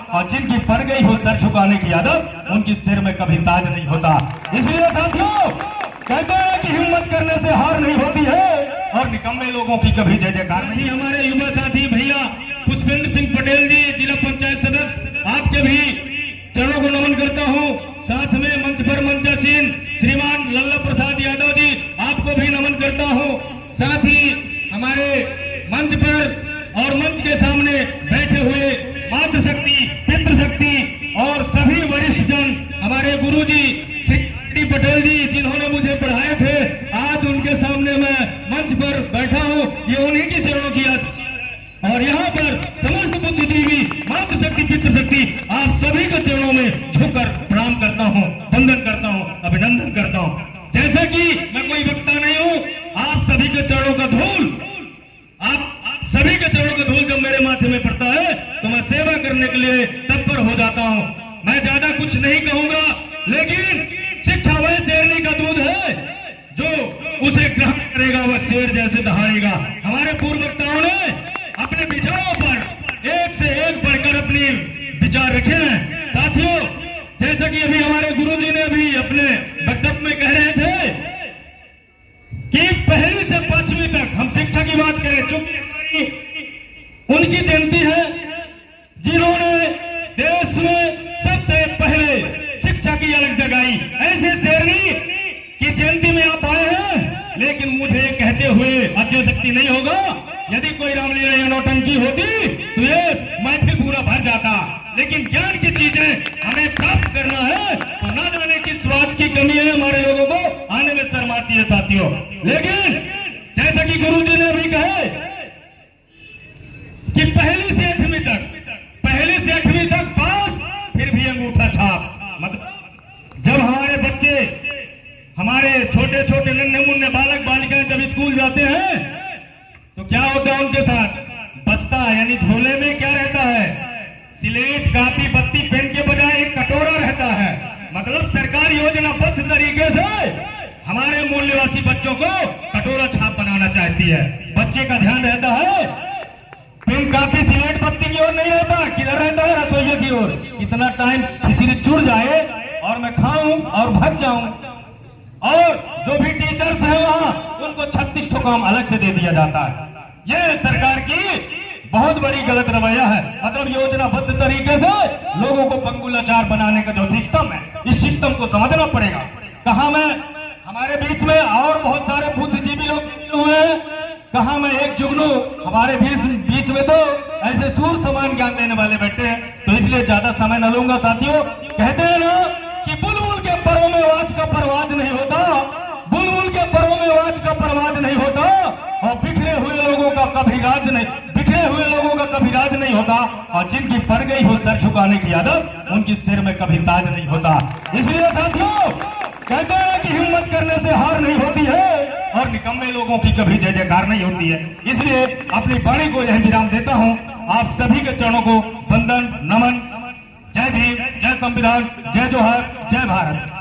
और जिनकी पड़ गई हो सर झुकाने की आदत, उनकी सिर में कभी ताज नहीं होता। इसलिए साथियों कहते हैं कि हिम्मत करने से हार नहीं होती है और निकम्मे लोगों की कभी जय जयकार नहीं। हमारे युवा साथी भैया पुष्पेंद्र सिंह पटेल जी, जिला पंचायत सदस्य, आपके भी चरणों को नमन करता हूं। साथ में मंच पर मंचासीन श्रीमान लल्ला प्रसाद यादव जी, आपको भी नमन करता हूं। साथ ही हमारे मंच पर और मंच के सामने बैठे हुए मातृशक्ति, पितृशक्ति और सभी वरिष्ठ जन, हमारे गुरुजी श्री पटेल जी जिन्होंने मुझे पढ़ाए थे, आज उनके सामने मैं मंच पर बैठा हूं। ये उन्हीं के चरणों की और यहाँ पर समस्त बुद्धिजीवी, मातृशक्ति, पितृशक्ति, आप सभी के चरणों में झुककर प्रणाम करता हूँ, वंदन करता हूँ, अभिनंदन करता हूँ। जैसा कि मैं कोई वक्ता नहीं हूँ, आप सभी के चरणों का धूल, आप सभी के चरणों का धूल जब मेरे माथे में पड़ता है तो मैं सेवा करने के लिए तत्पर हो जाता हूँ। मैं ज्यादा कुछ नहीं कहूंगा, लेकिन शिक्षा वह शेरनी का दूध है जो उसे ग्रहण करेगा वह शेर जैसे दहाड़ेगा। हमारे पूर्व वक्ताओं ने अपने विचारों पर एक से एक बढ़कर अपनी विचार रखे हैं। साथियों, जैसा कि अभी हमारे गुरुजी ने भी अपने वक्तव्य में कह रहे थे कि पहली से 5वीं तक हम शिक्षा की बात करें, चूंकि हमारी उनकी जयंती है जिन्होंने देश में सबसे पहले शिक्षा की अलग जगाई। ऐसे शेरनी की जयंती में आप आए हैं, लेकिन मुझे कहते हुए अतिशक्ति नहीं होगा। यदि कोई रामलीला या नौटंकी होती तो ये महफिल पूरा भर जाता, लेकिन ज्ञान की चीजें हमें प्राप्त करना है तो ना जाने किस स्वाद की कमी है, हमारे लोगों को आने में शर्म आती है साथियों। लेकिन जैसा कि गुरुजी ने भी कहे कि पहली से 8वीं तक पास, फिर भी अंगूठा छाप। मतलब जब हमारे बच्चे, हमारे छोटे छोटे नन्हे मुन्ने बालक बालिकाएं जब स्कूल जाते हैं तो क्या होता है उनके साथ? बस्ता यानी झोले में क्या रहता है? स्लेट, कापी, बत्ती, पेन के बजाय एक कटोरा रहता है। मतलब सरकार योजनाबद्ध तरीके से हमारे मूल्यवासी बच्चों को कटोरा छाप बनाना चाहती है। बच्चे का ध्यान रहता है पेन, कापी, स्लेट, बत्ती की ओर नहीं रहता, किधर रहता है? रसोइया की ओर। इतना टाइम खिचड़ी चुड़ जाए और मैं खाऊं और भग जाऊं, और जो भी टीचर्स हैं वहां उनको 36 ठो काम अलग से दे दिया जाता है। ये सरकार की बहुत बड़ी गलत रवैया है। मतलब योजनाबद्ध तरीके से लोगों को पंगुलाचार बनाने का जो सिस्टम है, इस सिस्टम को समझना पड़ेगा। कहा मैं हमारे बीच में और बहुत सारे बुद्धिजीवी लोग हुए हैं, कहा मैं एक जुगनू, हमारे बीच में तो ऐसे सूर समान ज्ञान देने वाले बैठे हैं, तो इसलिए ज्यादा समय न लूंगा। साथियों, कहते हैं ना कि बुलबुल के परों में आवाज का परवाज नहीं होता, बुलबुल के परों में आवाज का परवाज नहीं होता, और बिखरे हुए लोगों का कभी राज नहीं होता, और जिनकी पड़ गई हो सर झुकाने की आदत, उनकी सिर में कभी ताज नहीं होता। इसलिए साथियों कहते हैं कि हिम्मत करने से हार नहीं होती है और निकम्मे लोगों की कभी जय जयकार नहीं होती है। इसलिए अपनी वाणी को यह विराम देता हूं। आप सभी के चरणों को वंदन, नमन। जय भीम, जय संविधान, जय जोहार, जय भारत।